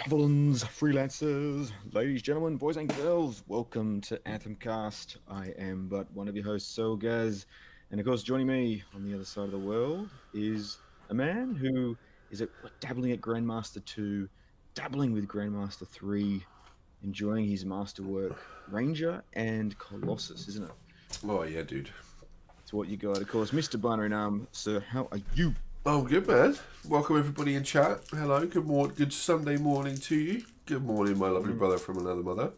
Javelins, freelancers, ladies, gentlemen, boys and girls, welcome to AnthemCast. I am but one of your hosts, Gaz, and of course, joining me on the other side of the world is a man who is dabbling at Grandmaster 2, dabbling with Grandmaster 3, enjoying his masterwork, Ranger and Colossus, isn't it? Oh, yeah, dude. It's what you got. Of course, Mr. Binary Arm, sir, how are you? Oh, good, man. Welcome, everybody in chat. Hello, good morning, good Sunday morning to you. Good morning, my lovely brother from another mother.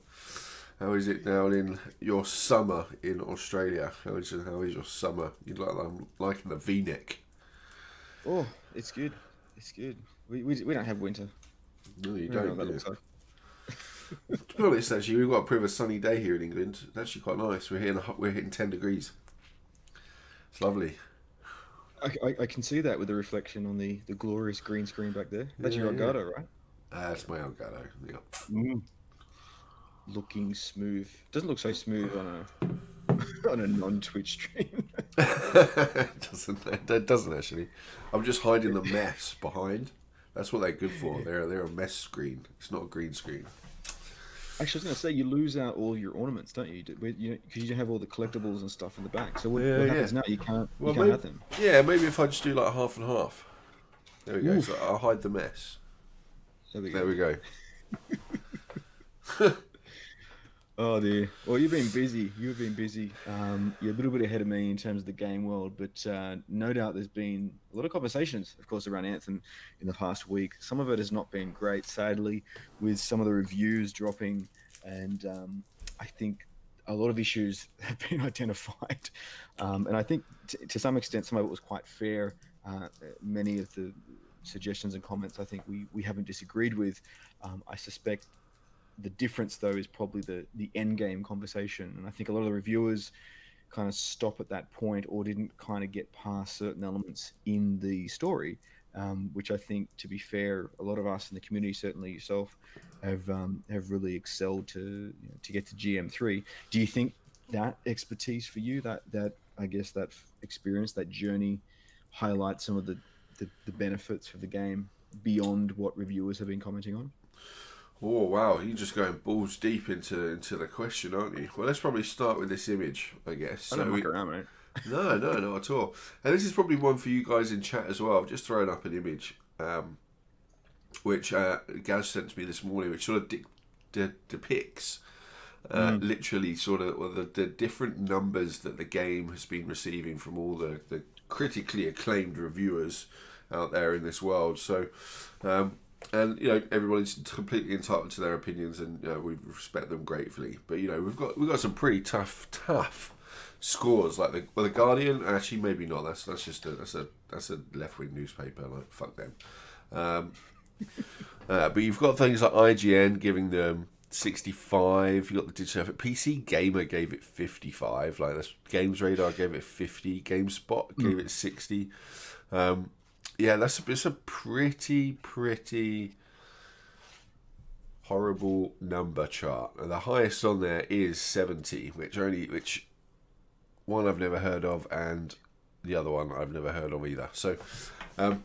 How is it down in your summer in Australia? How is your summer? You I'm liking the V-neck. Oh, it's good. It's good. We don't have winter. No, you We don't know don't. what that looks like. To be honest, actually, we've got a pretty sunny day here in England. It's actually quite nice. We're hitting 10 degrees. It's lovely. I can see that with the reflection on the glorious green screen back there. That's your Elgato, right? That's my Elgato. Yeah. Looking smooth. Doesn't look so smooth on a non-Twitch stream. It doesn't actually. I'm just hiding the mess behind. That's what they're good for. They're a mess screen. It's not a green screen. Actually, I was going to say, you lose out all your ornaments, don't you? Because you have all the collectibles and stuff in the back. So what happens now? You can't have them. Yeah, maybe if I just do like half and half. There we go. Oof. So I'll hide the mess. There we go. Oh dear. Well, you've been busy. You're a little bit ahead of me in terms of the game world, but no doubt there's been a lot of conversations, of course, around Anthem in the past week. Some of it has not been great, sadly, with some of the reviews dropping, and I think a lot of issues have been identified. And I think to some extent, some of it was quite fair. Many of the suggestions and comments, I think we haven't disagreed with. I suspect the difference, though, is probably the end game conversation, and I think a lot of the reviewers kind of stop at that point or didn't kind of get past certain elements in the story, which I think, to be fair, a lot of us in the community, certainly yourself, have really excelled to get to GM3. Do you think that expertise for you, that I guess that experience, that journey, highlights some of the benefits of the game beyond what reviewers have been commenting on? Oh wow, you're just going balls deep into the question, aren't you? Well, let's probably start with this image, I guess. I don't muck around, mate. No, not at all. And this is probably one for you guys in chat as well. I've just thrown up an image, which Gaz sent to me this morning, which sort of depicts literally sort of the different numbers that the game has been receiving from all the critically acclaimed reviewers out there in this world. So. And everybody's completely entitled to their opinions, and we respect them gratefully. But we've got some pretty tough scores. Like the Guardian, actually maybe not. That's a left wing newspaper. Like fuck them. But you've got things like IGN giving them 65. You got the digital effort. PC Gamer gave it 55. Like this, Games Radar gave it 50. GameSpot gave it 60. Yeah, it's a pretty horrible number chart. And the highest on there is 70, which one I've never heard of, and the other one I've never heard of either. So, I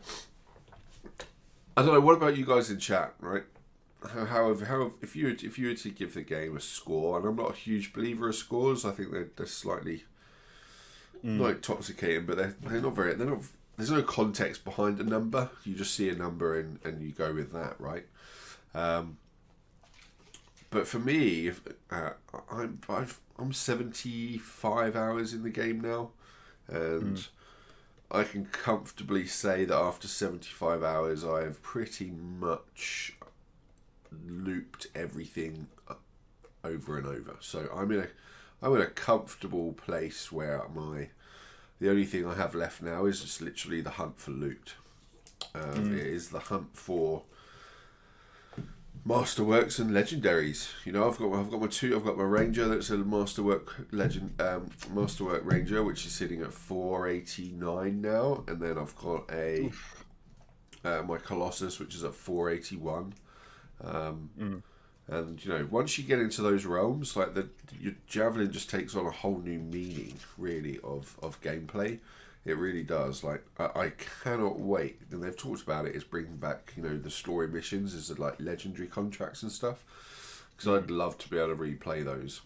don't know. What about you guys in chat, right? How if you were to give the game a score, and I'm not a huge believer of scores. I think they're slightly not intoxicating, but they're not very. They're not. There's no context behind a number. You just see a number and you go with that, right? But for me, I'm 75 hours in the game now, and I can comfortably say that after 75 hours, I have pretty much looped everything over and over. So I'm in a comfortable place where the only thing I have left now is just literally the hunt for loot. It is the hunt for masterworks and legendaries. I've got my two. I've got my Ranger that's a masterwork Ranger, which is sitting at 489 now, and then I've got my Colossus, which is at 481. And once you get into those realms, like your Javelin just takes on a whole new meaning, really, of gameplay. It really does. Like I cannot wait. And they've talked about it. Is bringing back the story missions as like legendary contracts and stuff. Because I'd love to be able to replay those.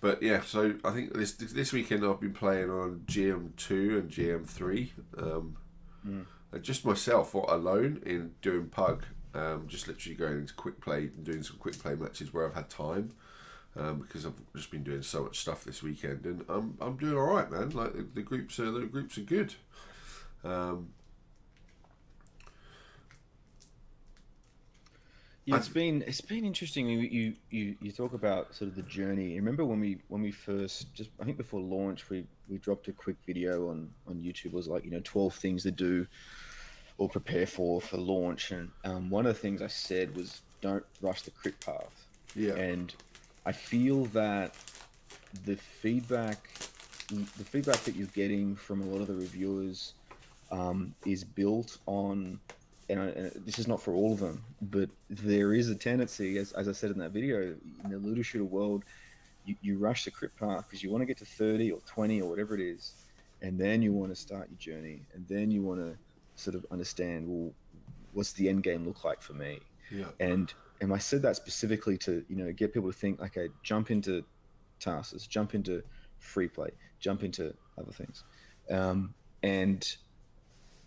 But yeah, so I think this weekend I've been playing on GM2 and GM3. And just myself alone in doing Pug. Just literally going into quick play and doing some quick play matches where I've had time. Because I've just been doing so much stuff this weekend, and I'm doing all right, man. Like the groups are good. Yeah, it's been interesting. You talk about sort of the journey. You remember when we first, just I think before launch, we dropped a quick video on YouTube. It was like 12 things to do or prepare for launch, and one of the things I said was don't rush the crit path. Yeah. And I feel that the feedback that you're getting from a lot of the reviewers is built on, and this is not for all of them, but there is a tendency, as I said in that video, in the looter shooter world, you rush the crit path because you want to get to 30 or 20 or whatever it is, and then you want to start your journey, and then you want to sort of understand, well, what's the end game look like for me? Yeah. And I said that specifically to get people to think, okay, jump into tasks, jump into free play, jump into other things, and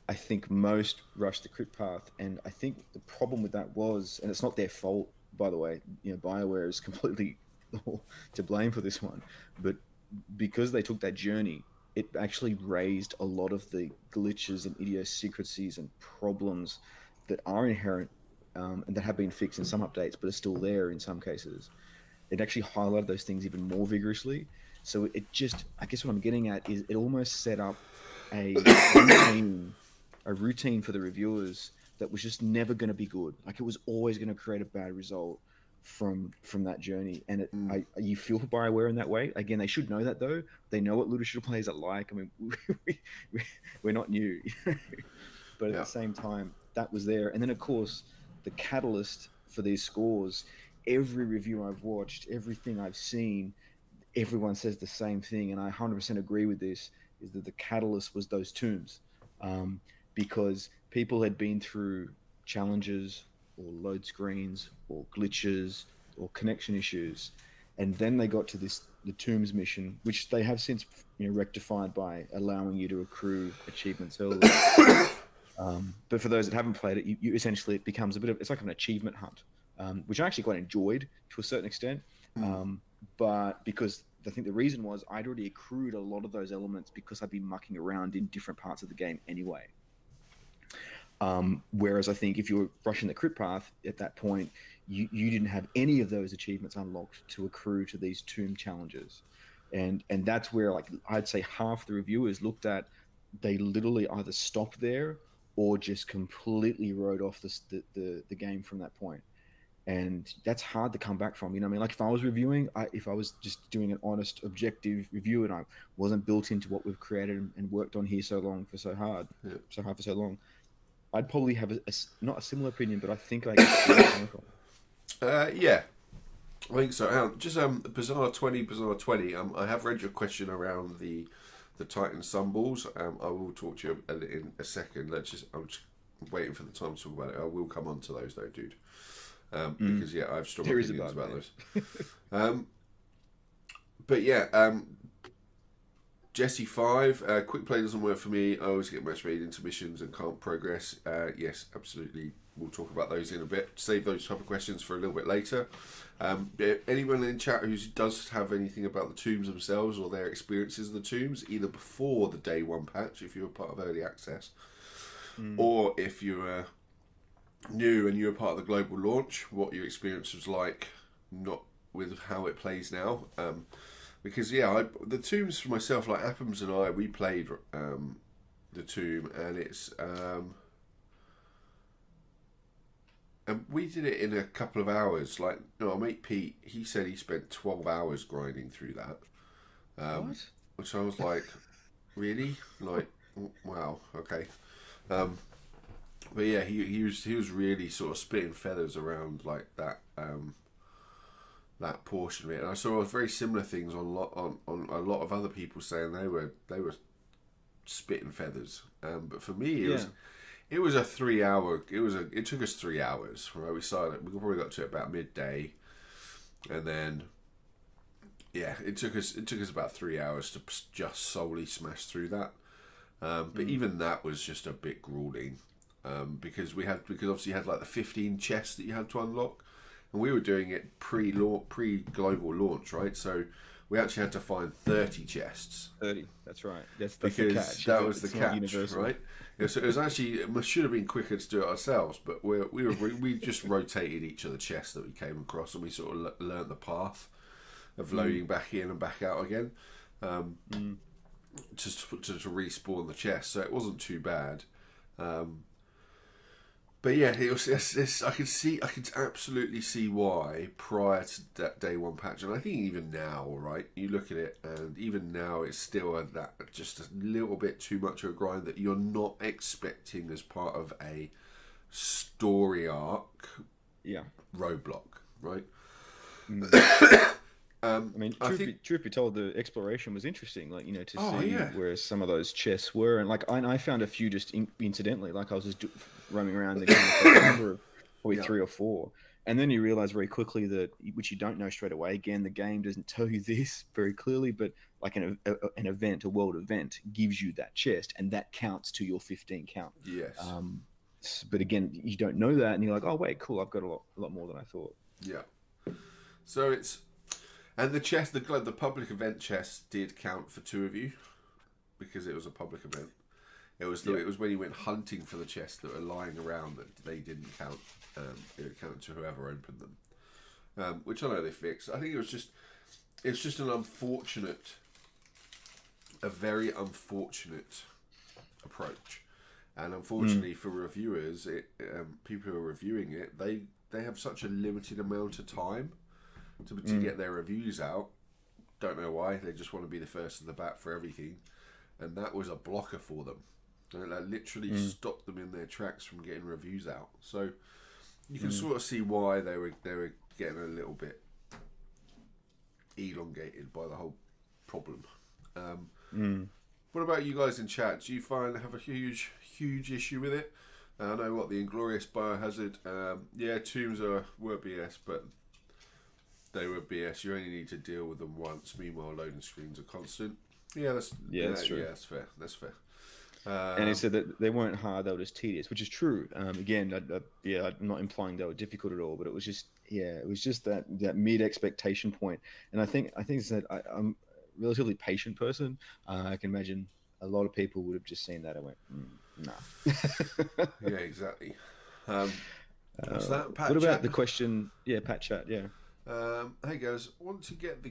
I think most rush the crit path, and I think the problem with that was, and it's not their fault, by the way, BioWare is completely to blame for this one, but because they took that journey, it actually raised a lot of the glitches and idiosyncrasies and problems that are inherent and that have been fixed in some updates, but are still there in some cases. It actually highlighted those things even more vigorously. So it just, I guess what I'm getting at is it almost set up a routine for the reviewers that was just never going to be good. Like it was always going to create a bad result from that journey. And you feel for BioWare in that way. Again, they should know that though. They know what looter shooter players are like. I mean, we're not new, but at the same time, that was there. And then of course, the catalyst for these scores, every review I've watched, everything I've seen, everyone says the same thing, and I 100% agree with this, is that the catalyst was those tombs. Because people had been through challenges or load screens or glitches or connection issues, and then they got to the tombs mission, which they have since rectified by allowing you to accrue achievements early. But for those that haven't played it, you essentially, it becomes it's like an achievement hunt, which I actually quite enjoyed to a certain extent. But because I think the reason was I'd already accrued a lot of those elements because I'd been mucking around in different parts of the game anyway. Whereas I think if you were rushing the crit path at that point, you didn't have any of those achievements unlocked to accrue to these tomb challenges. And that's where, like, I'd say half the reviewers looked at, they literally either stopped there or just completely wrote off the game from that point. And that's hard to come back from. I mean, like if I was reviewing, if I was just doing an honest, objective review and I wasn't built into what we've created and worked on here so hard for so long, I'd probably have not a similar opinion, but I think I get yeah, I think so. Just Bizarre 20, I have read your question around the Titan Sunballs. I will talk to you in a second. I'm just waiting for the time to talk about it. I will come on to those though, dude. Because I have strong opinions about those. But yeah, Jesse 5, quick play doesn't work for me. I always get match made into missions and can't progress. Yes, absolutely. We'll talk about those in a bit. Save those type of questions for a little bit later. Anyone in chat who does have anything about the tombs themselves or their experiences of the tombs, either before the day one patch, if you were part of early access, or if you were new and you were part of the global launch, what your experience was like, not with how it plays now. Because the tombs for myself, like Appams and I, we played the tomb, and it's and we did it in a couple of hours. Like, our mate Pete, he said he spent 12 hours grinding through that. What? Which I was like, really? Like, wow, okay. But yeah, he was really sort of spitting feathers around like that that portion of it. And I saw very similar things on a lot of other people saying they were spitting feathers. But for me, it was a 3 hour. It took us 3 hours. Right, we started. We probably got to it about midday, and then it took us about 3 hours to just solely smash through that. But even that was just a bit grueling, because obviously you had like the 15 chests that you had to unlock, and we were doing it pre-global launch, right? So we actually had to find 30 chests. 30, that's right. That's because the catch. That was the catch, right? So it was actually, it should have been quicker to do it ourselves, but we just rotated each of the chests that we came across, and we sort of learnt the path of loading back in and back out again, just to respawn the chest. So it wasn't too bad. But yeah, it was. I could absolutely see why prior to that day one patch, and I think even now, right? You look at it, and even now, it's still just a little bit too much of a grind that you're not expecting as part of a story arc. Yeah. Roadblock, right? I mean, truth be told, the exploration was interesting. Like, to see where some of those chests were, and like I found a few just incidentally. Like I was just roaming around the game, probably 3 or 4, and then you realize very quickly that, which you don't know straight away. Again, the game doesn't tell you this very clearly, but like a world event gives you that chest, and that counts to your 15 count. Yes. But again, you don't know that, and you're like, oh wait, cool, I've got a lot more than I thought. Yeah. So it's. And the chest, the public event chest did count for 2 of you, because it was a public event. It was it was when you went hunting for the chests that were lying around that they didn't count. It counted to whoever opened them, which I know they fixed. I think it's just a very unfortunate approach, and unfortunately for reviewers, people who are reviewing it, they have such a limited amount of time to get their reviews out. Don't know why. They just want to be the first of the bat for everything, and that was a blocker for them. That literally stopped them in their tracks from getting reviews out. So you can sort of see why they were getting a little bit elongated by the whole problem. What about you guys in chat? Do you have a huge issue with it? I know what the Inglorious Biohazard. Tombs were BS, but they were BS. You only need to deal with them once. Meanwhile, loading screens are constant. That's true. Yeah, that's fair. That's fair. And he said that they weren't hard; they were just tedious, which is true. Again, I'm not implying they were difficult at all, but it was just that mid expectation point. And I think it's that I'm a relatively patient person. I can imagine a lot of people would have just seen that and went, nah. Yeah, exactly. What's that? Pat what about chat? The question? Yeah, Pat chat. Yeah. Hey guys, want to get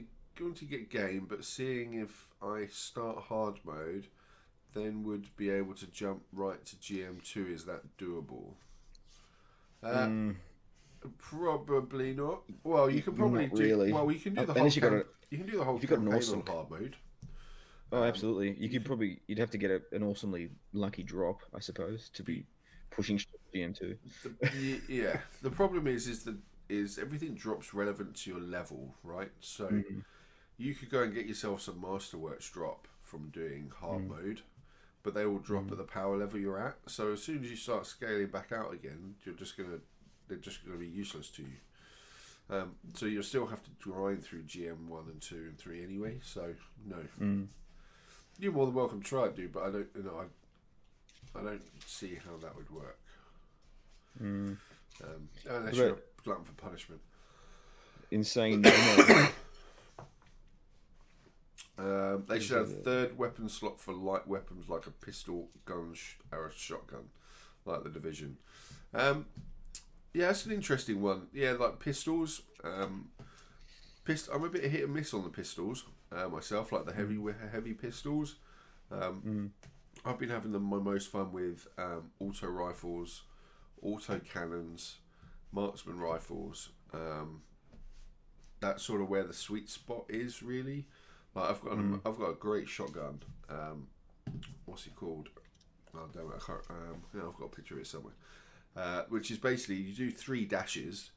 game, but seeing if I start hard mode, then would be able to jump right to GM2. Is that doable? Probably not. Well, you can probably really. Well, you can do the whole. You can do the whole campaign on hard mode. Oh, absolutely. You'd have to get an awesomely lucky drop, I suppose, to be pushing GM2. Yeah. The problem is everything drops relevant to your level, right? So you could go and get yourself some Masterworks drop from doing hard mode, but they all drop at the power level you're at. So as soon as you start scaling back out again, they're just gonna be useless to you. So you'll still have to grind through GM1 and 2 and 3 anyway. So no, you're more than welcome to try it, dude. But I don't see how that would work. Unless you're a glutton for punishment. Insane. They should have a third weapon slot for light weapons like a pistol, gun, or a shotgun, like the Division. Yeah, that's an interesting one. Yeah, like pistols. I'm a bit hit and miss on the pistols myself, like the heavy pistols. I've been having my most fun with auto rifles, auto cannons, marksman rifles. That's sort of where the sweet spot is, really. Like I've got a great shotgun. What's it called? Oh damn it! I can't. I've got a picture of it somewhere. Which is basically you do 3 dashes,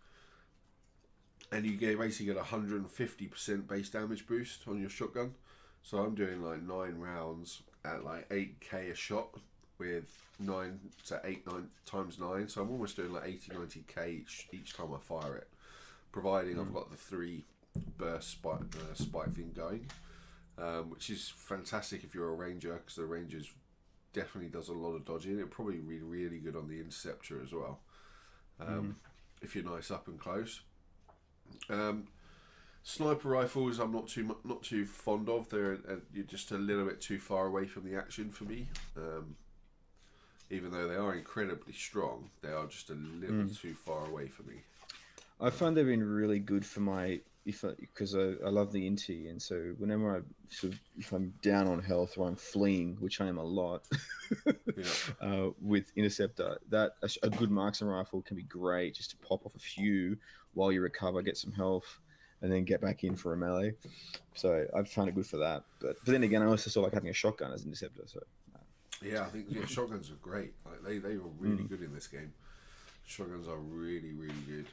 and you basically get 150% base damage boost on your shotgun. So I'm doing like 9 rounds at like 8k a shot with 9 to 8 9 times 9. So I'm almost doing like 80-90k each time I fire it, providing I've got the 3 burst spike thing going, which is fantastic if you're a ranger, because the rangers definitely does a lot of dodging. It'd probably be really good on the interceptor as well, if you're nice up and close. Sniper rifles, I'm not too fond of. You're just a little bit too far away from the action for me. Even though they are incredibly strong, they are just a little too far away for me. I find they've been really good for my because I love the inti, and so whenever if I'm down on health or I'm fleeing, which I am a lot, with interceptor, that a good marksman rifle can be great just to pop off a few while you recover, get some health, and then get back in for a melee. So I've found it good for that. But then again, I also like having a shotgun as an interceptor. So yeah, I think shotguns are great. Like they were really good in this game. Shotguns are really good.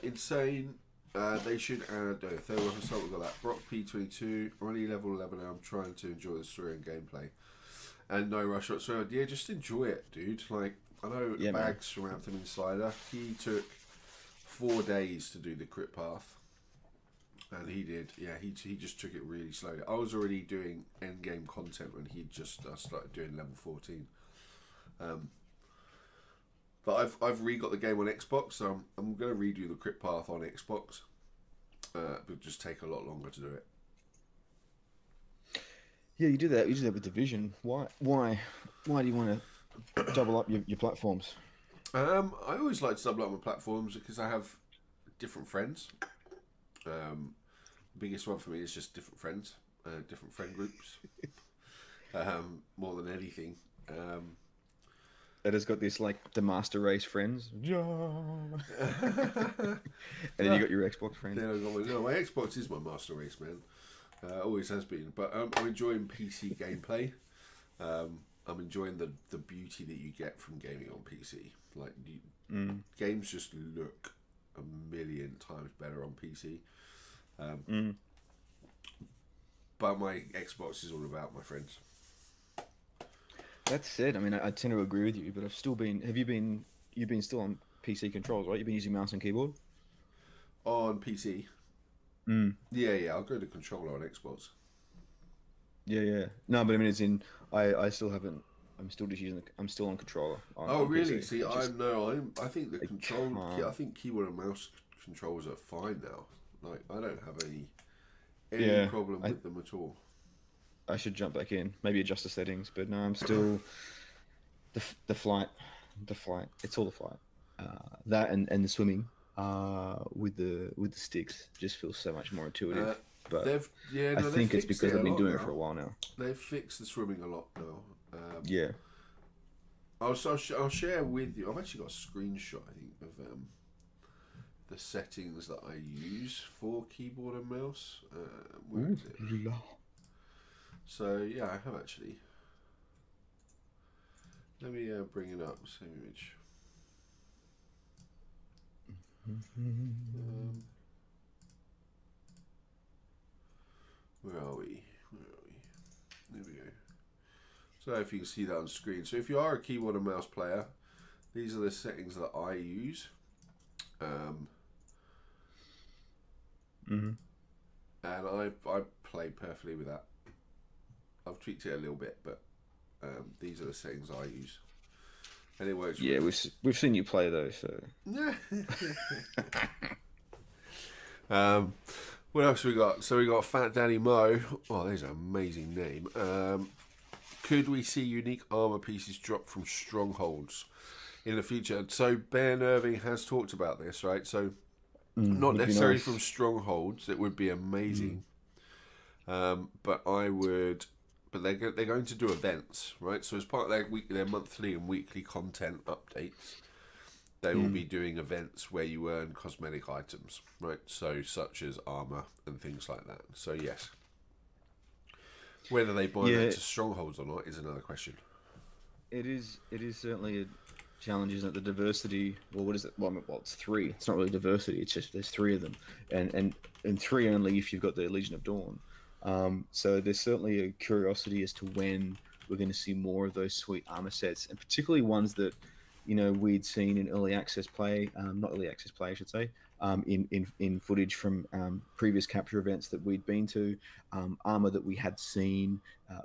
Insane. They should add. If they were to start, we've got that Brock P22. Only level 11. I'm trying to enjoy the story and gameplay, and no rush whatsoever. Yeah, just enjoy it, dude. Like I know Bags from Anthem Insider. He took 4 days to do the crit path, and he did. Yeah, he just took it really slowly. I was already doing end game content when he just started doing level 14. But I've re-got the game on Xbox, so I'm going to redo the crit path on Xbox. But it'll just take a lot longer to do it. Yeah, you do that. You do that with Division. Why do you want to double up your platforms? I always like to double up my platforms because I have different friends. The biggest one for me is just different friends, different friend groups, more than anything. That has got this like the master race friends, and then you got your Xbox friends. Yeah, my Xbox is my master race, man. Always has been. But I'm enjoying PC gameplay. I'm enjoying the beauty that you get from gaming on PC. Like games just look a million times better on PC. But my Xbox is all about my friends. That said, I mean, I tend to agree with you, but I've still been. You've been still on PC controls, right? You've been using mouse and keyboard On PC. Yeah. I'll go to controller on Xbox. Yeah. No, but I mean, it's in. I still haven't. I'm still just using. I'm still on controller. On Really? PC. See, I think the control. I think keyboard and mouse controls are fine now. Like, I don't have any problem with them at all. I should jump back in, maybe adjust the settings, but no, I'm still the flight. It's all the flight. That and the swimming with the sticks just feels so much more intuitive. But I think it's because I've been doing it for a while now. They've fixed the swimming a lot now. Yeah. I'll share with you. I've actually got a screenshot, I think, of the settings that I use for keyboard and mouse. Where is it? So yeah, I have actually. Let me bring it up. Same image. Where are we? There we go. So if you can see that on screen. So if you are a keyboard and mouse player, these are the settings that I use. And I play perfectly with that. I've tweaked it a little bit, but these are the settings I use, and it works. Yeah, we've seen you play those. So. What else we got? So we got Fat Daddy Mo. Oh, there's an amazing name. Could we see unique armor pieces drop from strongholds in the future? So Ben Irving has talked about this, right? So not necessarily from strongholds. It would be amazing. But I would. But they're going to do events, right? So as part of their monthly and weekly content updates, they will be doing events where you earn cosmetic items, right? So such as armor and things like that. So yes, whether they buy that to strongholds or not is another question. It is certainly challenge, isn't it? The diversity. Well, what is it? Well, it's three. It's not really diversity. It's just there's three of them, and three only if you've got the Legion of Dawn. So there's certainly a curiosity as to when we're going to see more of those sweet armor sets, and particularly ones that we'd seen in early access play, not early access play, I should say, in footage from previous capture events that we'd been to, armor that we had seen,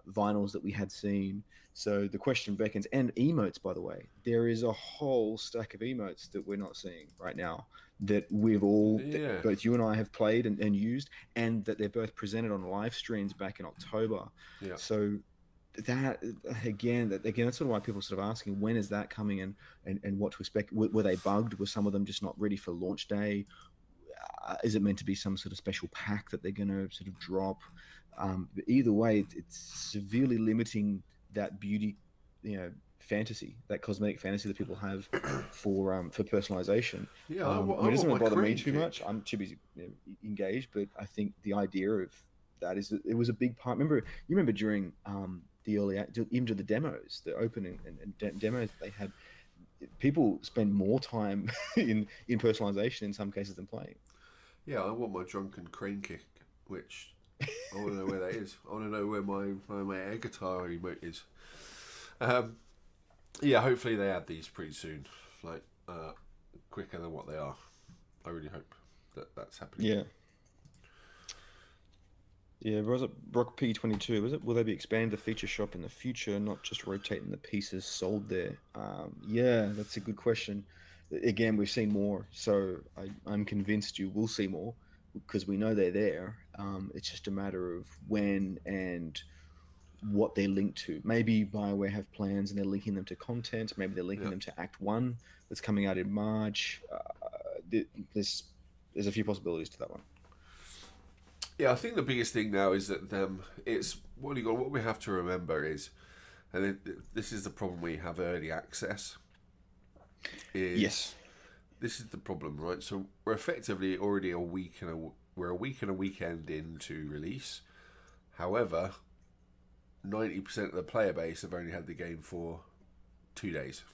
vinyls that we had seen. So the question beckons, and emotes, by the way, there is a whole stack of emotes that we're not seeing right now that we've all, that both you and I have played and used, and that they're both presented on live streams back in October. Yeah. So that again, that's sort of why people are sort of asking, when is that coming, and what to expect. Were they bugged? Were some of them just not ready for launch day? Is it meant to be some sort of special pack that they're going to sort of drop? But either way, it's severely limiting that beauty, fantasy, that cosmetic fantasy that people have for personalization. Yeah, it doesn't bother me too much. I'm too busy engaged, but I think the idea of that is that it was a big part. You remember during the early, even to the demos, the opening and demos they had, people spend more time in personalization in some cases than playing. Yeah, I want my drunken crane kick, which I want to know where that is. I want to know where my air guitar emote is. Yeah, hopefully they add these pretty soon, like quicker than what they are. I really hope that's happening. Yeah. Yeah, was it Brock P22? Was it? Will they be expanding the feature shop in the future, not just rotating the pieces sold there? Yeah, that's a good question. Again, we've seen more, so I'm convinced you will see more because we know they're there. It's just a matter of when and what they're linked to. Maybe BioWare have plans and they're linking them to content. Maybe they're linking them to Act 1 that's coming out in March. There's a few possibilities to that one. Yeah, I think the biggest thing now is that it's what we have to remember is, and this is the problem we have early access. Yes, this is the problem, right? So we're effectively already a week and a weekend into release. However, 90% of the player base have only had the game for 2 days.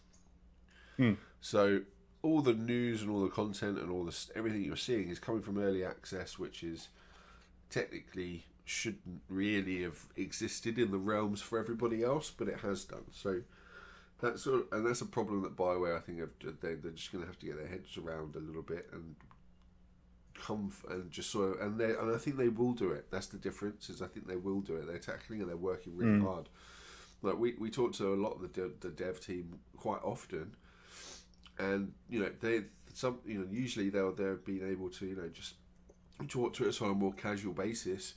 So all the news and all the content and everything you're seeing is coming from early access, which is technically shouldn't really have existed in the realms for everybody else, but it has done. So that's a problem that BioWare, I think, they're just going to have to get their heads around a little bit and come and just sort of, and I think they will do it. That's the difference, is I think they will do it. They're tackling and they're working really hard. Like we talk to a lot of the dev team quite often, and usually they've been able to just talk to us on a more casual basis,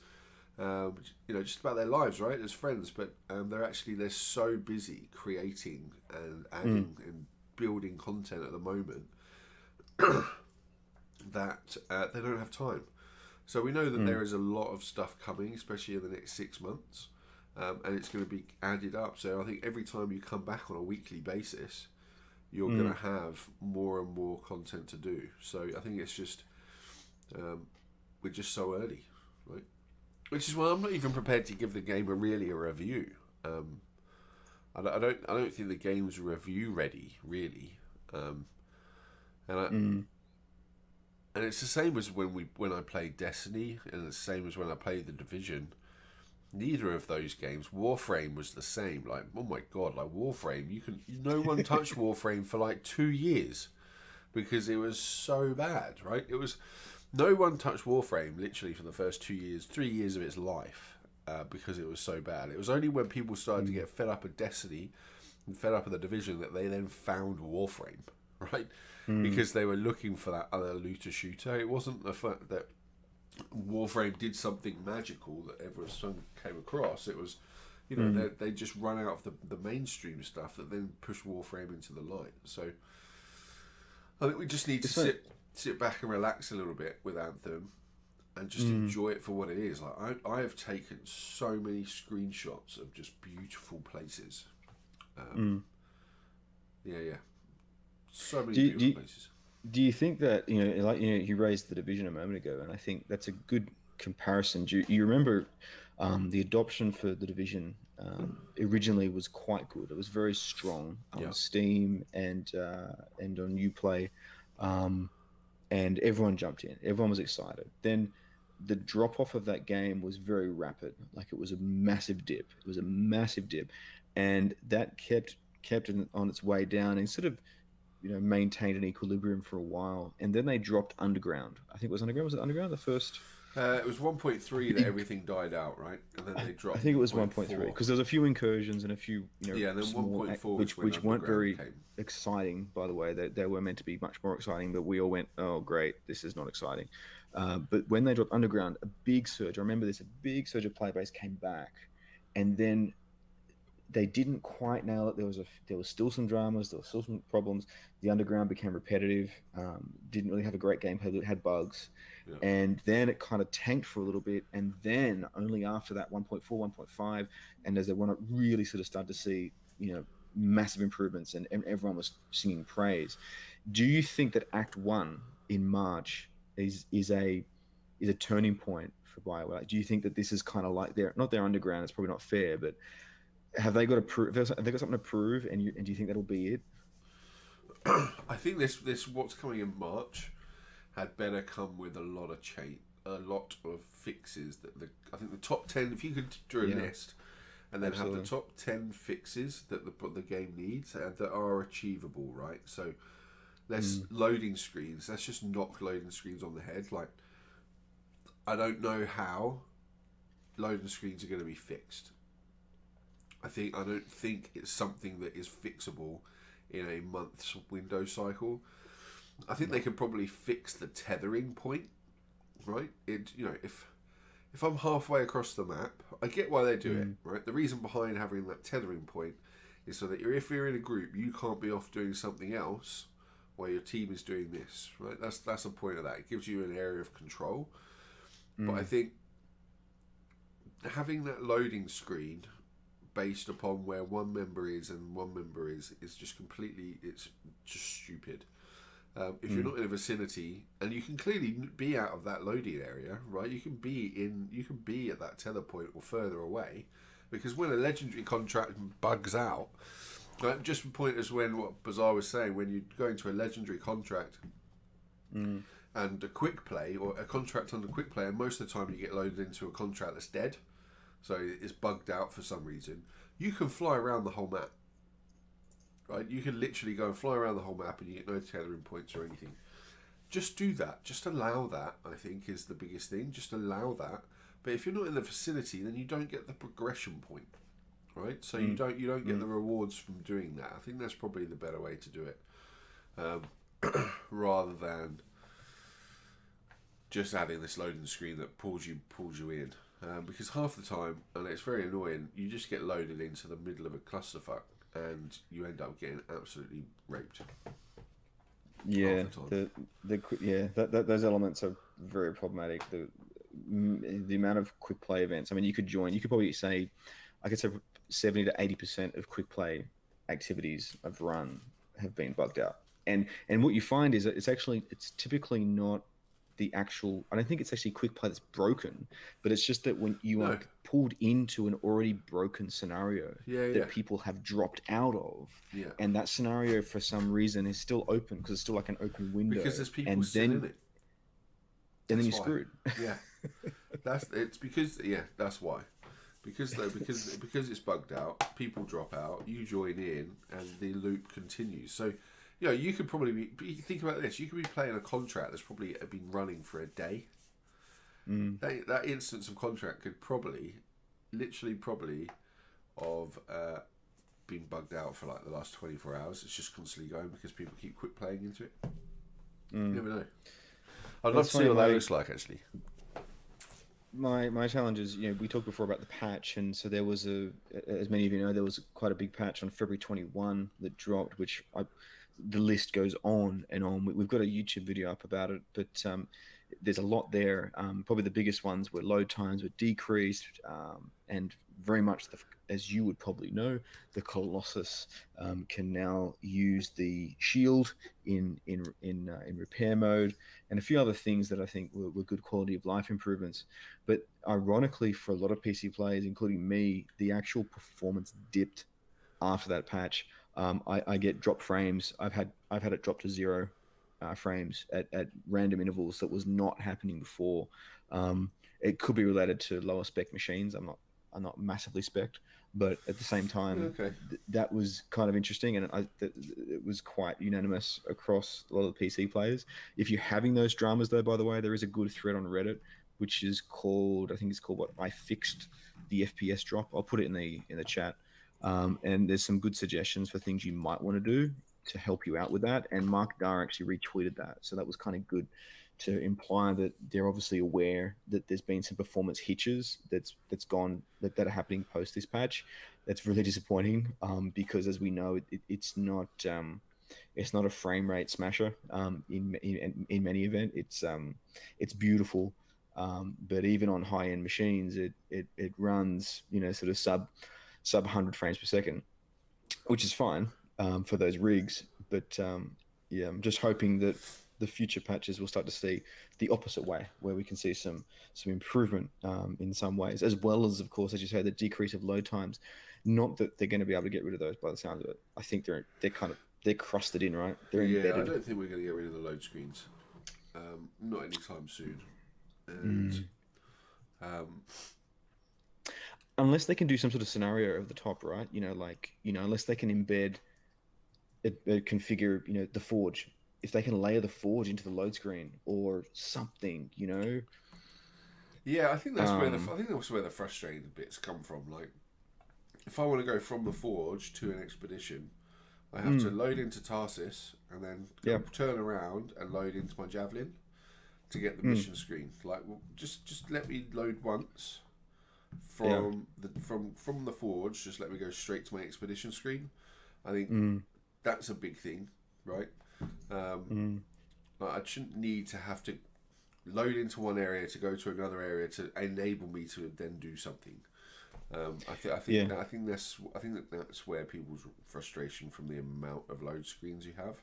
just about their lives, right, as friends. But they're so busy creating and adding and building content at the moment that they don't have time. So we know that there is a lot of stuff coming, especially in the next 6 months, and it's going to be added up. So I think every time you come back on a weekly basis, you're going to have more and more content to do. So I think it's just we're just so early, right? Which is why I'm not even prepared to give the game a review. I don't think the game's review ready, really. And it's the same as when I played Destiny, and it's the same as when I played The Division. Neither of those games, Warframe was the same. Like, oh my god, like Warframe, no one touched Warframe for like 2 years because it was so bad, right? No one touched Warframe literally for the first 2 years, 3 years of its life because it was so bad. It was only when people started to get fed up of Destiny and fed up of The Division that they then found Warframe, right? Because they were looking for that other looter shooter. It wasn't the fact that Warframe did something magical that everyone came across. It was, they just run out of the mainstream stuff that then pushed Warframe into the light. So I think we just need to sit back and relax a little bit with Anthem and just enjoy it for what it is. Like I have taken so many screenshots of just beautiful places. So many beautiful places. Do you think that you raised The Division a moment ago, and I think that's a good comparison. Do you remember The adoption for the division originally was quite good. It was very strong on Yeah. Steam and on Uplay, and everyone jumped in. Everyone was excited. Then the drop off of that game was very rapid. Like it was a massive dip. It was a massive dip, and that kept it on its way down and sort of maintained an equilibrium for a while. And then they dropped Underground. I think it was Underground. Was it Underground the first? It was 1.3 that everything died out, right? And then they dropped. I think it was 1.3 1.4. because there was a few incursions and a few Yeah, and then small 1.4 which weren't very came. exciting. By the way, they were meant to be much more exciting, but we all went, "Oh, great, this is not exciting." But when they dropped Underground, a big surge. I remember this. A big surge of player base came back, and then they didn't quite nail it. There was still some dramas. There were still some problems. The Underground became repetitive. Didn't really have a great gameplay. It had bugs, Yeah. and then it kind of tanked for a little bit. And then only after that 1.4, 1.5, and as they want to really sort of start to see massive improvements, and everyone was singing praise. Do you think that Act One in March is a turning point for BioWare? Do you think that this is kind of like not their Underground? It's probably not fair, but have they got something to prove, and do you think that'll be it? I think this what's coming in March had better come with a lot of fixes I think the top 10. If you could do a list and then Absolutely. have the top 10 fixes that the game needs and that are achievable, right? So let's loading screens. Let's just knock loading screens on the head. Like, I don't know how loading screens are going to be fixed. I don't think it's something that is fixable in a month's window cycle. I think they could probably fix the tethering point, right? If I'm halfway across the map, I get why they do it, right? The reason behind having that tethering point is so that if you're in a group, you can't be off doing something else while your team is doing this, right? That's the point of that. It gives you an area of control. But I think having that loading screen based upon where one member is and one member is just completely, it's just stupid. If you're not in a vicinity, and you can clearly be out of that loading area, right? You can be at that tether point or further away, because when a legendary contract bugs out, right, just the point as what Bazaar was saying, when you go into a legendary contract and a quick play or a contract under quick play, and most of the time you get loaded into a contract that's dead. So it's bugged out for some reason. You can fly around the whole map, right? You can literally go and fly around the whole map and you get no tethering points or anything. Just do that. Just allow that, I think, is the biggest thing. Just allow that. But if you're not in the vicinity, then you don't get the progression point, right? So you don't get the rewards from doing that. I think that's probably the better way to do it, rather than just adding this loading screen that pulls you in. Because half the time, and it's very annoying, you just get loaded into the middle of a clusterfuck and you end up getting absolutely raped. Yeah, those elements are very problematic. The amount of quick play events. I mean, you could probably say, I could say 70 to 80% of quick play activities I've run have been bugged out. And what you find is that it's typically not the actual. I don't think it's actually quick play that's broken, but it's just that when you are pulled into an already broken scenario that people have dropped out of, and that scenario for some reason is still open because it's still like an open window. Because there's people and still then, in it. And then you're screwed. Yeah, that's why. Because it's bugged out, people drop out, you join in, and the loop continues. So, you could probably think about this. You could be playing a contract that's probably been running for a day. That instance of contract could literally have been bugged out for like the last 24 hours. It's just constantly going because people keep quit playing into it. You never know. I'd love to see what that looks like, actually. My challenge is, we talked before about the patch, and so there was as many of you know, there was quite a big patch on February 21 that dropped, which the list goes on and on. We've got a YouTube video up about it, but there's a lot there. Probably the biggest ones were load times were decreased, and very much as you would probably know, the Colossus can now use the shield in repair mode, and a few other things that I think were good quality of life improvements. But ironically, for a lot of PC players, including me, the actual performance dipped after that patch. I get drop frames. I've had it drop to zero frames at random intervals that was not happening before. It could be related to lower spec machines. I'm not massively spec'd, but at the same time, Okay. that was kind of interesting, and it was quite unanimous across a lot of the PC players. If you're having those dramas, though, by the way, there is a good thread on Reddit which is called, I think it's called what, I fixed the FPS drop. I'll put it in the chat. And there's some good suggestions for things you might want to do to help you out with that. And Mark Dar actually retweeted that, so that was kind of good to imply that they're obviously aware that there's been some performance hitches that are happening post this patch. That's really disappointing, because as we know, it's not a frame rate smasher. In many event, it's beautiful, but even on high end machines, it runs sort of sub 100 frames per second, which is fine for those rigs. But yeah, I'm just hoping that the future patches will start to see the opposite way, where we can see some improvement in some ways, as well as, of course, as you say, the decrease of load times. Not that they're going to be able to get rid of those by the sound of it. I think they're crusted in, right? They're Yeah, embedded. I don't think we're going to get rid of the load screens. Not anytime soon. And Unless they can do some sort of scenario over the top, right? Unless they can embed configure, the forge. If they can layer the forge into the load screen or something, yeah, I think that's where the um, frustrating bits come from. Like, if I want to go from the forge to an expedition, I have to load into Tarsus and then yeah, turn around and load into my javelin to get the mission screen. Like, well, just let me load once yeah, from the forge. Just let me go straight to my expedition screen. I think that's a big thing, right? Like, I shouldn't need to have to load into one area to go to another area to enable me to then do something. yeah. I think that's where people's frustration from the amount of load screens you have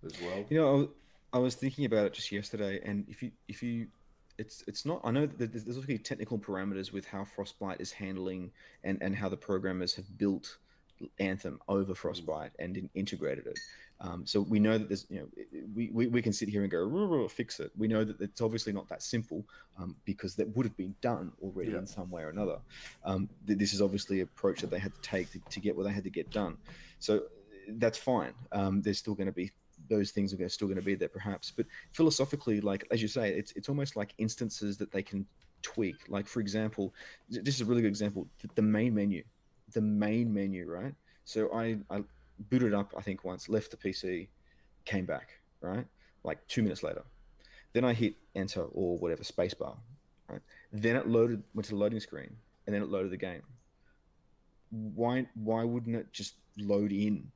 as well. I was thinking about it just yesterday, and if you, it's not. I know that there's obviously technical parameters with how Frostbite is handling and how the programmers have built Anthem over Frostbite and integrated it. So we know that there's, we can sit here and go, fix it. We know that it's obviously not that simple, because that would have been done already Yeah. in some way or another. This is obviously an approach that they had to take to get what they had to get done. So that's fine. There's still going to be those things are still going to be there perhaps, but philosophically, like as you say, it's almost like instances that they can tweak. Like, for example, this is a really good example, the main menu, right? So I booted up, I think once, left the PC, came back, right? Like 2 minutes later. Then I hit enter or whatever, spacebar, right? Then it went to the loading screen, and then it loaded the game. Why wouldn't it just load in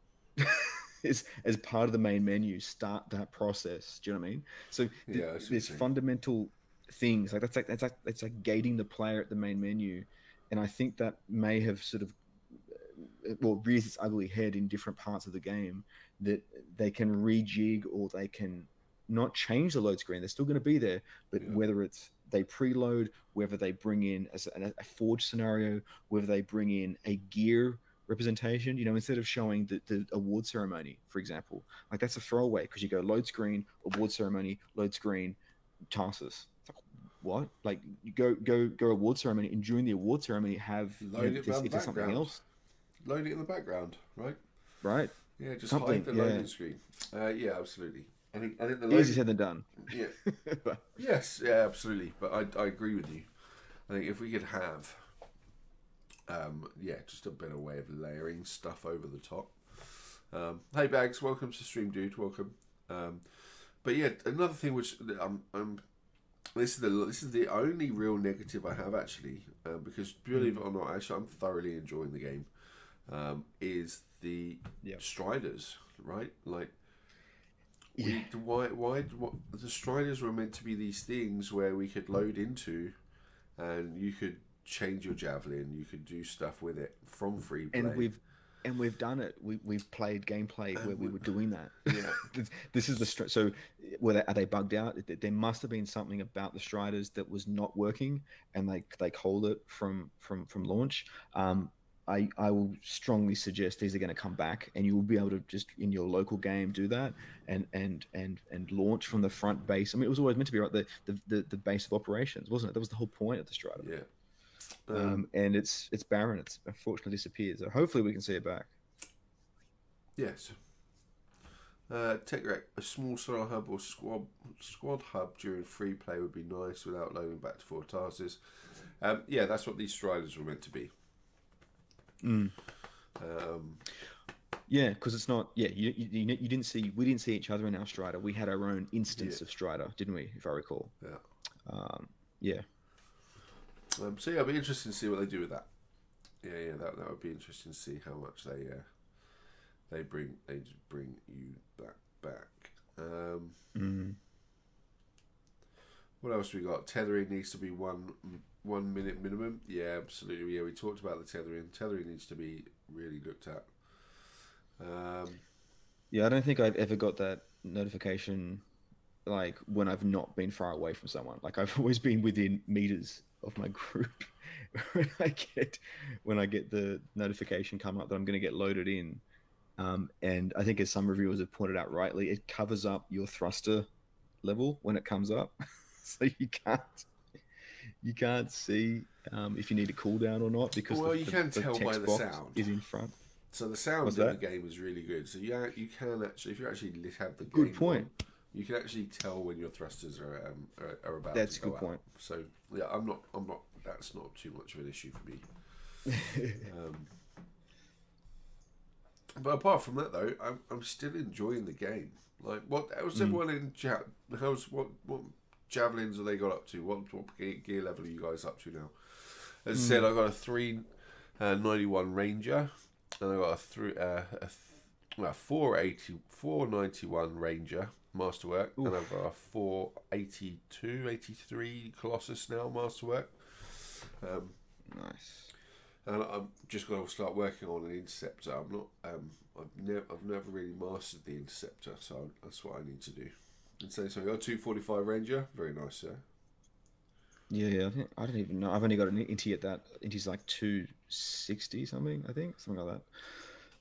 as part of the main menu, start that process? Do you know what I mean? So Yeah, I see what you're there's saying. fundamental things like that's like gating the player at the main menu, and I think that may have sort of, well, rears its ugly head in different parts of the game, that they can rejig or they can not change the load screen. They're still going to be there, but Yeah. whether it's they preload, whether they bring in a forge scenario, whether they bring in a gear representation, instead of showing the award ceremony, for example, like that's a throwaway because you go load screen, award ceremony, load screen, Tarsus. It's like, what? Like, you go award ceremony, and during the award ceremony have, Load it around the if there's something background. else, Load it in the background, right? right? Yeah, just hide Something, the yeah. loading screen. Yeah, absolutely. I think the Easier loading. said than done. Yeah. But Yes. Yeah. Absolutely. But I agree with you. I think if we could have, yeah, just a better way of layering stuff over the top. Hey Bags, welcome to stream, dude. Welcome. But yeah, another thing which this is the only real negative I have actually, because believe it or not, actually I'm thoroughly enjoying the game. Is the yeah, Striders, right? Like, yeah, why the Striders were meant to be these things where we could load into, and you could change your javelin. You can do stuff with it from free play. And we've done it. We've played gameplay where we were doing that. Yeah. This is so. Are they bugged out? There must have been something about the Striders that was not working, and they called it from launch. I will strongly suggest these are going to come back, and you will be able to just in your local game do that and launch from the front base. I mean, it was always meant to be right the base of operations, wasn't it? That was the whole point of the Strider. Yeah. And it's barren. It's unfortunately disappeared. So hopefully we can see it back. Yes. Tech Rec, a small solar hub or squad hub during free play would be nice without loading back to 4 tasks. Yeah, that's what these Striders were meant to be. Yeah, because it's not. Yeah, you didn't see. We didn't see each other in our Strider. We had our own instance of Strider, didn't we? If I recall. Yeah. Yeah. So yeah, it'll be interesting to see what they do with that. Yeah, that would be interesting to see how much they bring you that back. What else we got? Tethering needs to be 1 minute minimum. Yeah, absolutely. Yeah, we talked about the tethering. Tethering needs to be really looked at. Yeah, I don't think I've ever got that notification like when I've not been far away from someone. Like I've always been within meters of my group when I get the notification come up that I'm going to get loaded in. And I think as some reviewers have pointed out rightly, it covers up your thruster level when it comes up, so you can't see if you need a cooldown or not because you can tell by the sound is in front. So the sound in the game is really good. So you can actually, if you actually have the good point. You can actually tell when your thrusters are about. That's to go a good point. out. So yeah, I'm not. That's not too much of an issue for me. But apart from that, though, I'm still enjoying the game. Like, how's everyone in chat? What javelins have they got up to? What gear level are you guys up to now? As I said, I got a 391 Ranger, and I got a 491 Ranger Masterwork, and I've got a 482, 83 Colossus now Masterwork. Nice. And I'm just going to start working on an Interceptor. I'm not. I've never really mastered the Interceptor, so that's what I need to do. And so I got a 245 Ranger. Very nice, sir. Yeah. I don't even know. I've only got an Inti at that. Inti's like 260 something. I think something like that.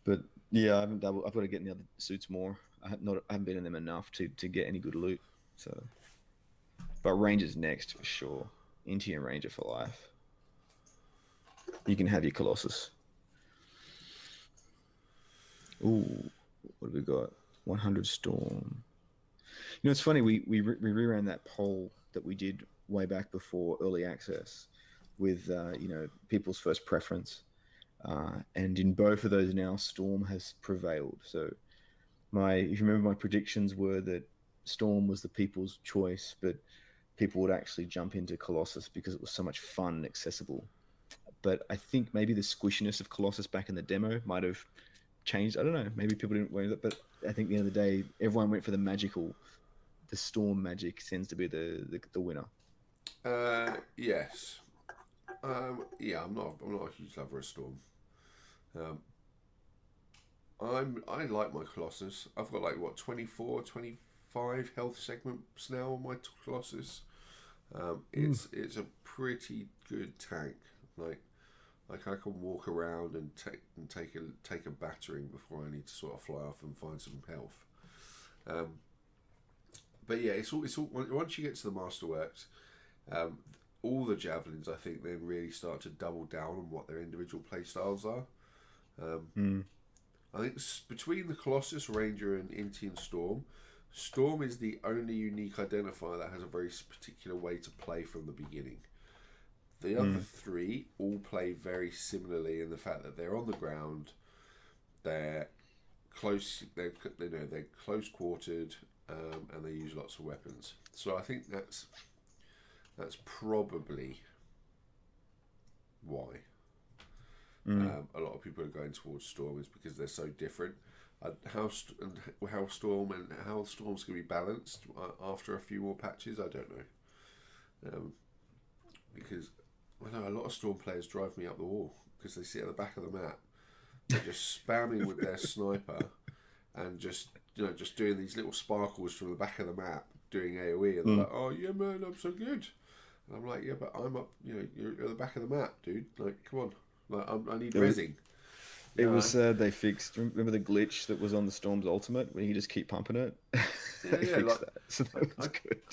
But yeah, I haven't doubled. I've got to get in the other suits more. I haven't been in them enough to get any good loot. So, but Ranger's next for sure. Inti and Ranger for life. You can have your Colossus. Ooh, what have we got? 100 Storm. You know, it's funny. We reran that poll that we did way back before early access with people's first preference, and in both of those now, Storm has prevailed. So if you remember, my predictions were that Storm was the people's choice, but people would actually jump into Colossus because it was so much fun and accessible. But I think maybe the squishiness of Colossus back in the demo might have changed. I don't know. Maybe people didn't wear that, but I think at the end of the day, everyone went for the magical. The Storm magic tends to be the winner. Yes. Yeah, I'm not a huge lover of Storm. I like my Colossus. I've got 24, 25 health segments now on my Colossus. It's a pretty good tank. Like I can walk around and take a battering before I need to sort of fly off and find some health. But yeah, it's all once you get to the Masterworks, all the javelins I think then really start to double down on what their individual play styles are. I think between the Colossus, Ranger, and Inti and Storm is the only unique identifier that has a very particular way to play from the beginning. The other three all play very similarly in the fact that they're on the ground, they're close quartered, and they use lots of weapons. So I think that's probably why a lot of people are going towards Storm, is because they're so different. How Storm's going to be balanced after a few more patches, I don't know, because I know a lot of Storm players drive me up the wall because they sit at the back of the map. They're just spamming with their sniper and just doing these little sparkles from the back of the map doing AoE, and they're like, "Oh yeah, man, I'm so good." And I'm like, "Yeah, but I'm up. You're at the back of the map, dude. Like, come on. Like, I need rezzing." It was sad they fixed. Remember the glitch that was on the Storm's ultimate when you just keep pumping it? Yeah, They yeah. fixed that, so that was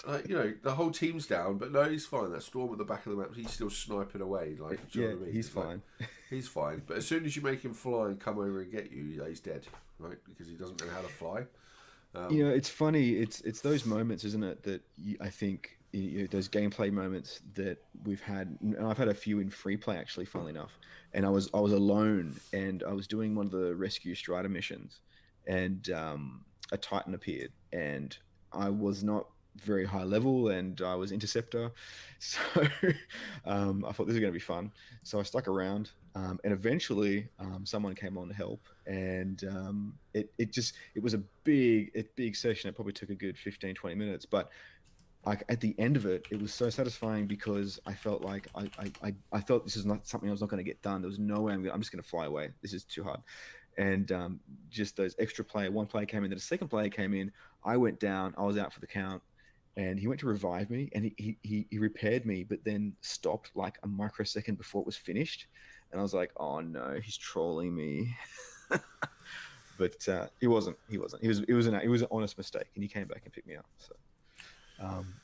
I, good. the whole team's down, but no, he's fine. That Storm at the back of the map, he's still sniping away. Like, do you Yeah, know what I mean? he's It's like, fine. he's fine. But as soon as you make him fly and come over and get you, yeah, he's dead, right? Because he doesn't know how to fly. It's funny. It's those moments, isn't it, that I think those gameplay moments that we've had, and I've had a few in free play actually, funnily enough. And I was alone, and I was doing one of the rescue Strider missions, and a Titan appeared, and I was not very high level, and I was interceptor, so I thought this is going to be fun. So I stuck around, and eventually someone came on to help, and it was a big session. It probably took a good 15-20 minutes, but like at the end of it, it was so satisfying because I felt like I felt this is not something I was not going to get done. There was no way I'm just going to fly away. This is too hard. And just those extra one player came in, then a second player came in. I went down. I was out for the count, and he went to revive me, and he repaired me, but then stopped like a microsecond before it was finished, and I was like, oh no, he's trolling me. But he wasn't. He wasn't. It was an honest mistake, and he came back and picked me up. So. Um,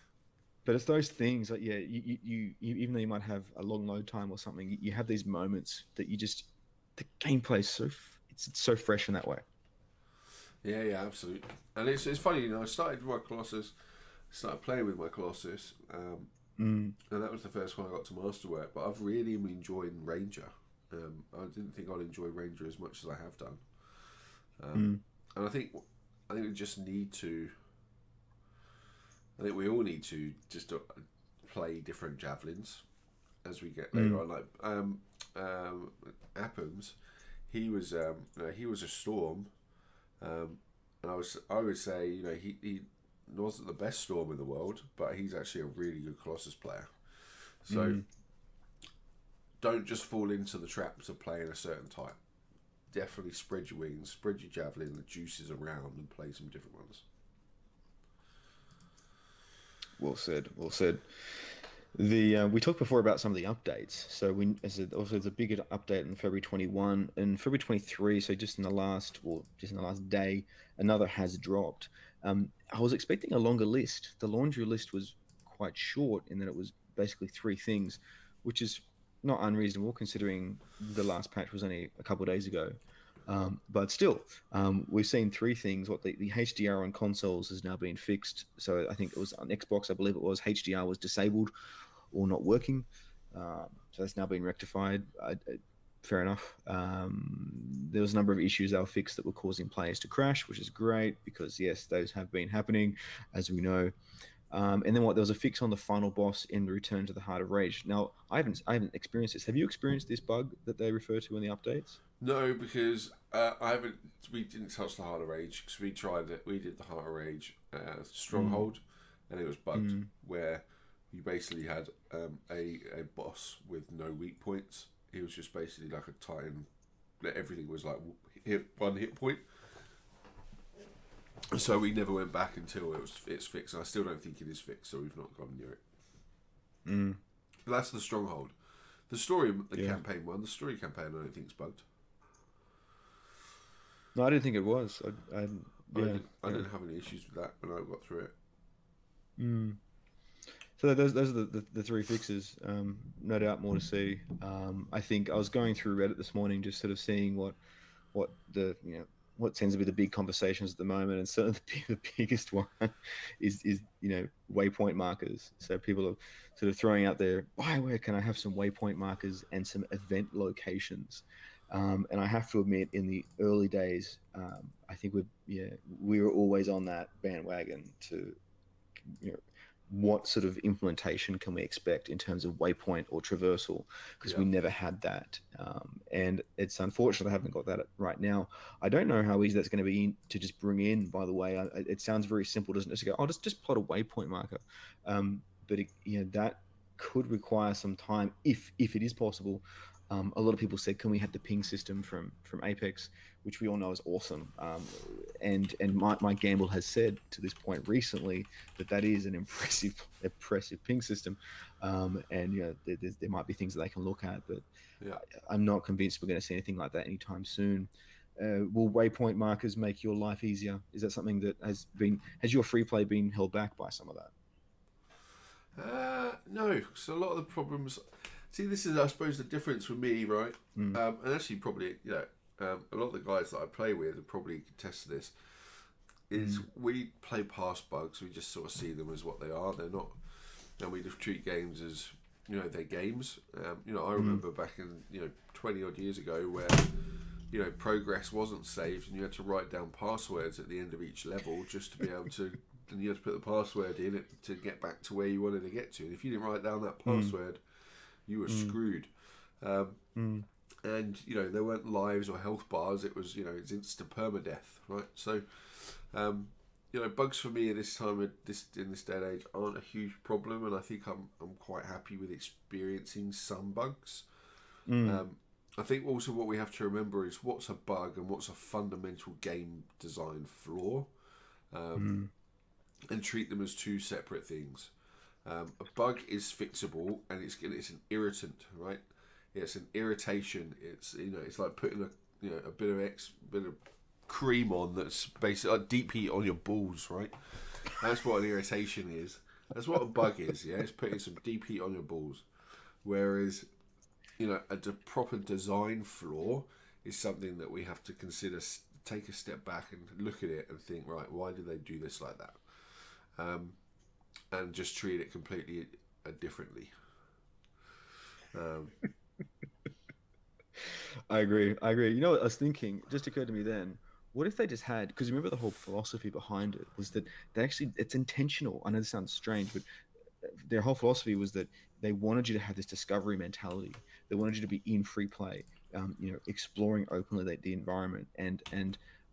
but it's those things like yeah, you even though you might have a long load time or something, you have these moments that the gameplay is it's so fresh in that way. Yeah, yeah, absolutely. And it's funny, I started my Colossus, started playing with my Colossus, and that was the first one I got to masterwork. But I've really been enjoying Ranger. I didn't think I'd enjoy Ranger as much as I have done. And I think we just need to. I think we all need to just play different javelins as we get later on. Like Appams, he was a Storm, and I would say he wasn't the best Storm in the world, but he's actually a really good Colossus player. So don't just fall into the traps of playing a certain type. Definitely spread your wings, spread your javelin, the juices around, and play some different ones. Well said. Well said. The we talked before about some of the updates. So as also there's a bigger update in February 21 and February 23. So just in the last day, another has dropped. I was expecting a longer list. The laundry list was quite short in that it was basically three things, which is not unreasonable considering the last patch was only a couple of days ago. But still, we've seen three things. What the HDR on consoles has now been fixed. So I think it was on Xbox, I believe it was, HDR was disabled or not working. So that's now been rectified. Fair enough. There was a number of issues that were fixed that were causing players to crash, which is great because, yes, those have been happening, as we know. And then there was a fix on the final boss in the Return to the Heart of Rage. Now, I haven't experienced this. Have you experienced this bug that they refer to in the updates? No, because I haven't. We didn't touch the Heart of Rage because we tried it. We did the Heart of Rage Stronghold, and it was bugged where you basically had a boss with no weak points. He was just basically like a Titan. Everything was like one hit point. So we never went back until it's fixed. And I still don't think it is fixed, so we've not gone near it. But that's the Stronghold. The story, campaign one, the story campaign, I don't think is bugged. No, I didn't think it was. I didn't have any issues with that when I got through it. So those are the three fixes. No doubt more to see. I think I was going through Reddit this morning, just sort of seeing what what tends to be the big conversations at the moment, and certainly the biggest one is waypoint markers. So people are sort of throwing out there, where can I have some waypoint markers and some event locations? And I have to admit, in the early days, I think we were always on that bandwagon to what sort of implementation can we expect in terms of waypoint or traversal, because we never had that, and it's unfortunate I haven't got that right now. I don't know how easy that's going to be to just bring in, by the way. It sounds very simple, doesn't it, to go, just plot a waypoint marker, but that could require some time if it is possible. A lot of people said, "Can we have the ping system from Apex?" Which we all know is awesome. And my Gamble has said to this point recently that is an impressive ping system. And there might be things that they can look at, but Yeah. I'm not convinced we're going to see anything like that anytime soon. Will waypoint markers make your life easier? Is that something that has your free play been held back by some of that? No, because a lot of the problems. See, this is, I suppose, the difference with me, right? And actually, probably, a lot of the guys that I play with have probably contested this. Is we play past bugs. We just sort of see them as what they are. They're not, and we just treat games as they're games. I remember back in 20 odd years ago where progress wasn't saved and you had to write down passwords at the end of each level just to be able to. And you had to put the password in it to get back to where you wanted to get to. And if you didn't write down that password, you were screwed. And there weren't lives or health bars. It was it's instant permadeath, right? So bugs for me at this time in this day and age aren't a huge problem, and I think I'm quite happy with experiencing some bugs. I think also what we have to remember is what's a bug and what's a fundamental game design flaw. And treat them as two separate things. A bug is fixable, and it's an irritant, right? It's an irritation. It's it's like putting a bit of cream on that's basically like deep heat on your balls, right? That's what an irritation is. That's what a bug is. Yeah, it's putting some deep heat on your balls. Whereas a proper design flaw is something that we have to consider, take a step back and look at it and think, right, why did they do this like that? And just treat it completely differently. I agree. You know what I was thinking? It just occurred to me then. What if they just had? Because remember the whole philosophy behind it was that it's intentional. I know this sounds strange, but their whole philosophy was that they wanted you to have this discovery mentality. They wanted you to be in free play, exploring openly the environment. And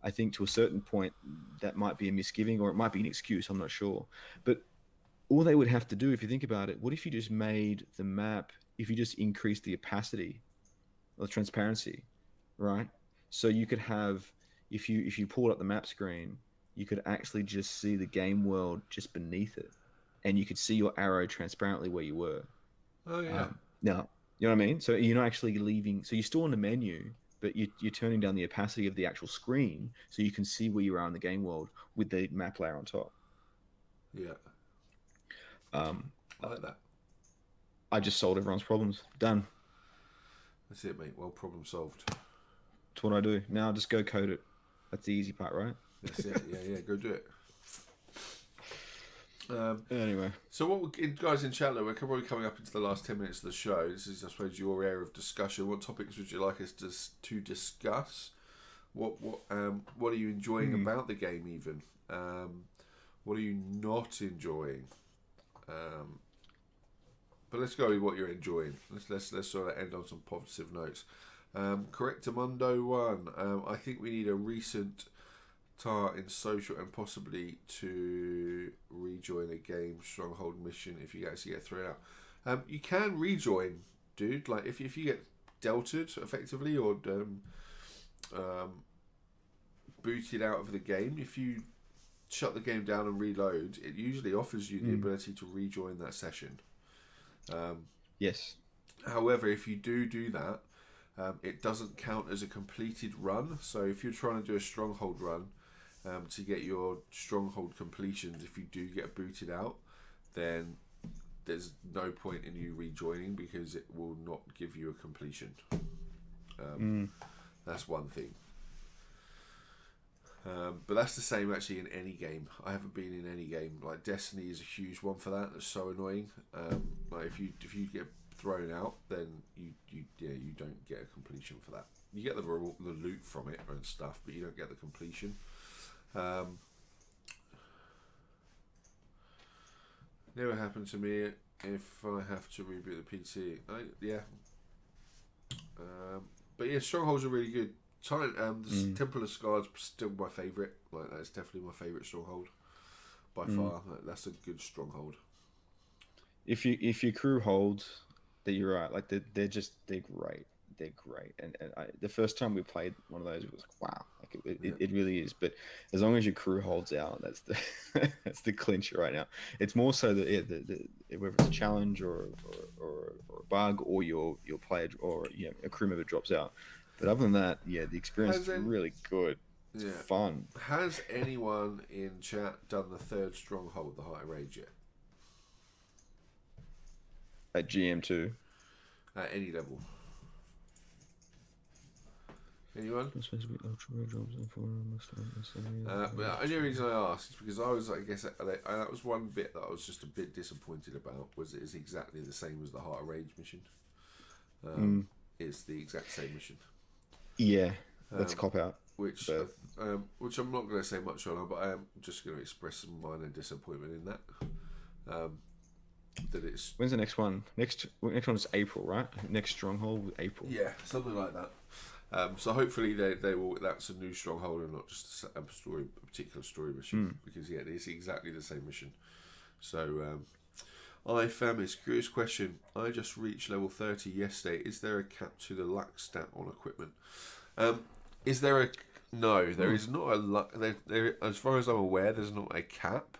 I think to a certain point that might be a misgiving or it might be an excuse. I'm not sure. But all they would have to do, if you think about it, what if you just made the map, if you just increased the opacity or the transparency, right? So you could have, if you pulled up the map screen, you could actually just see the game world just beneath it. And you could see your arrow transparently where you were. Oh, yeah. Now, you know what I mean? So you're not actually leaving. So you're still in the menu, but you're turning down the opacity of the actual screen so you can see where you are in the game world with the map layer on top. Yeah. I like that. I just solved everyone's problems. Done. That's it, mate. Well, problem solved. That's what I do. Now I just go code it. That's the easy part, right? That's it. Yeah. Go do it. Anyway. So guys in chat, we're probably coming up into the last 10 minutes of the show. This is, I suppose, your area of discussion. What topics would you like us to discuss? What are you enjoying about the game even? What are you not enjoying? But let's go with what you're enjoying. Let's sort of end on some positive notes. Correctamundo 1. I think we need a recent tar in social and possibly to rejoin a game stronghold mission if you actually get thrown out. You can rejoin, dude. Like if you get delted effectively or booted out of the game, if you shut the game down and reload, it usually offers you the ability to rejoin that session. Yes. However, if you do that, it doesn't count as a completed run. So if you're trying to do a stronghold run to get your stronghold completions, if you do get booted out, then there's no point in you rejoining because it will not give you a completion. That's one thing. But that's the same actually in any game. I haven't been in any game. Like Destiny is a huge one for that. That's so annoying. Like if you get thrown out, then you don't get a completion for that. You get the loot from it and stuff, but you don't get the completion. Never happened to me if I have to reboot the PC. But yeah, strongholds are really good. The Temple of Scars still my favourite. Like that's definitely my favourite stronghold by far. Like, that's a good stronghold. if your crew holds, that you're right. Like they're great. They're great. And the first time we played one of those, it was like wow, like Yeah. it really is. But as long as your crew holds out, that's the that's the clincher right now. It's more so that yeah, whether it's a challenge or a bug or your player or a crew member drops out. But other than that, yeah, the experience Has is any, really good. It's yeah. fun Has anyone in chat done the third stronghold, the High Rage, yet? at GM2. At any level? Anyone? The only reason I asked is because I guess that was one bit that I was just a bit disappointed about. Was it is exactly the same as the Heart of Rage mission? It's the exact same mission. Yeah, that's a cop out. Which I'm not going to say much on, but I am just going to express some minor disappointment in that. That it's When's the next one? Next one is April, right? Next stronghold April. yeah, something like that. So hopefully they will. That's a new stronghold and not just a particular story mission. Because yeah, it's exactly the same mission. So Femis, curious question. I just reached level 30 yesterday. Is there a cap to the luck stat on equipment? Is there a no? There is not a luck. There, as far as I'm aware, there's not a cap.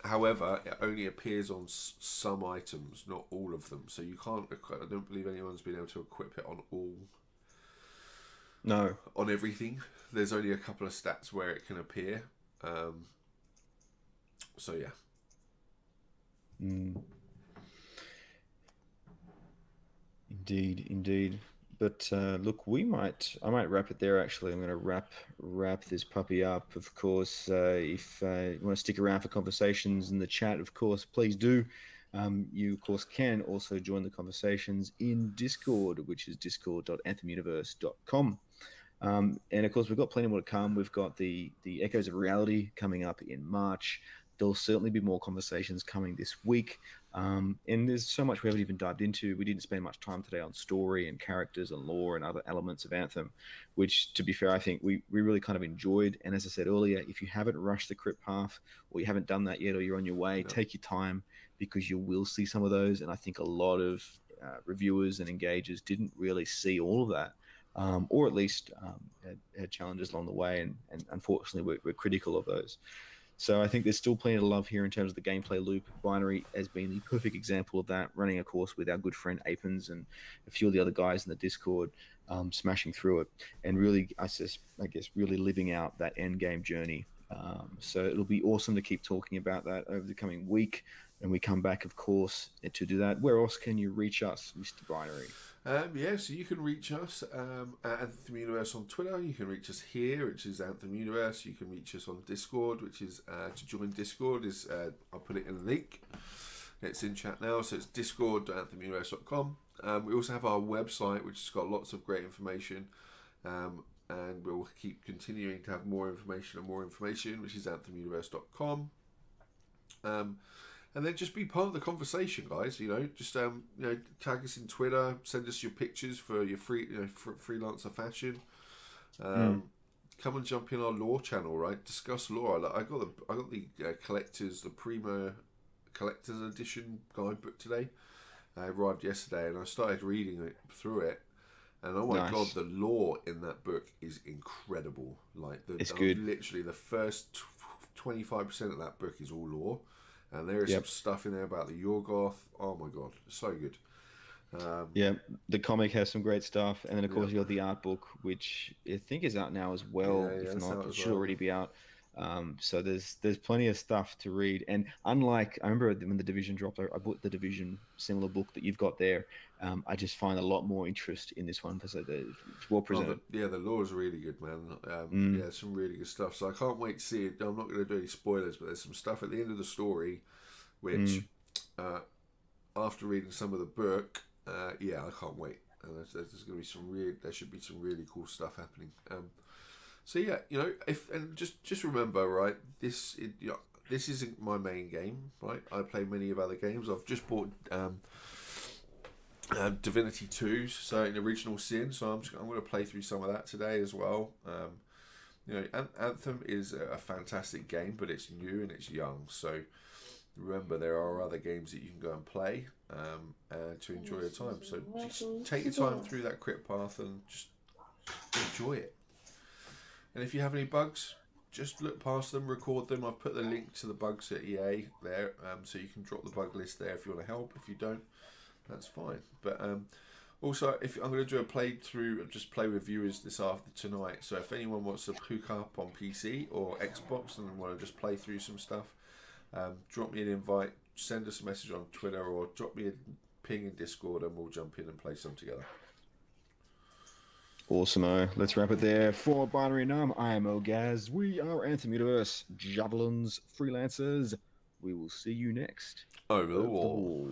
However, it only appears on some items, not all of them. So you can't. I don't believe anyone's been able to equip it on all. No. On everything. There's only a couple of stats where it can appear. So yeah. Indeed. But look, I might wrap it there. Actually, I'm going to wrap this puppy up. Of course, if you want to stick around for conversations in the chat, of course, please do. You of course can also join the conversations in Discord, which is discord.anthemuniverse.com. And of course, we've got plenty more to come. We've got the Echoes of Reality coming up in March. There'll certainly be more conversations coming this week. And there's so much we haven't even dived into. We didn't spend much time today on story and characters and lore and other elements of Anthem, which, to be fair, I think we really kind of enjoyed. And as I said earlier, if you haven't rushed the crypt path or you haven't done that yet or you're on your way, take your time because you will see some of those. And I think a lot of reviewers and engagers didn't really see all of that. Or at least had challenges along the way. And unfortunately, we're critical of those. So I think there's still plenty to love here in terms of the gameplay loop. Binary has been the perfect example of that, running a course with our good friend Apens and a few of the other guys in the Discord, smashing through it and really, I guess, really living out that end game journey. So it'll be awesome to keep talking about that over the coming week. And we come back, of course, to do that. Where else can you reach us, Mr. Binary? So you can reach us at Anthem Universe on Twitter. You can reach us here, which is Anthem Universe. You can reach us on Discord, which is to join Discord is I'll put it in the link. It's in chat now, so it's discord.anthemuniverse.com. We also have our website, which has got lots of great information, and we'll keep continuing to have more information, which is anthemuniverse.com. And then just be part of the conversation, guys. Just tag us in Twitter, send us your pictures for your freelancer fashion. Come and jump in our lore channel, right? Discuss lore. I got the collectors, the Primo collector's edition guidebook today. I arrived yesterday and I started reading through it. And oh my god, the lore in that book is incredible. It's good. Literally, the first 25% of that book is all lore. And there is some stuff in there about the Yorgoth. Oh my god, it's so good. The comic has some great stuff, and then of course you got the art book, which I think is out now as well. If not, it should already be out. So there's plenty of stuff to read. And unlike, I remember when the Division dropped, I bought the Division similar book that you've got there. I just find a lot more interest in this one because it's well presented. The lore is really good, man. Some really good stuff. So I can't wait to see it. I'm not going to do any spoilers, but there's some stuff at the end of the story, which after reading some of the book, I can't wait. And there's going to be there should be some really cool stuff happening. So yeah, just remember, right? This isn't my main game, right? I play many of other games. I've just bought Divinity 2, so in Original Sin. So I'm going to play through some of that today as well. Anthem is a fantastic game, but it's new and it's young. So remember there are other games that you can go and play to enjoy your time. So just take your time through that crit path and just enjoy it. And if you have any bugs, just look past them, record them. I've put the link to the bugs at EA there, so you can drop the bug list there if you want to help. If you don't, that's fine. But also, if I'm going to do a playthrough of just play with viewers tonight, so if anyone wants to hook up on PC or Xbox and want to just play through some stuff, drop me an invite, send us a message on Twitter, or drop me a ping in Discord, and we'll jump in and play some together. Awesome. Let's wrap it there. For Binary Num, I am Ogaz. We are Anthem Universe Javelins Freelancers. We will see you next. Over the wall.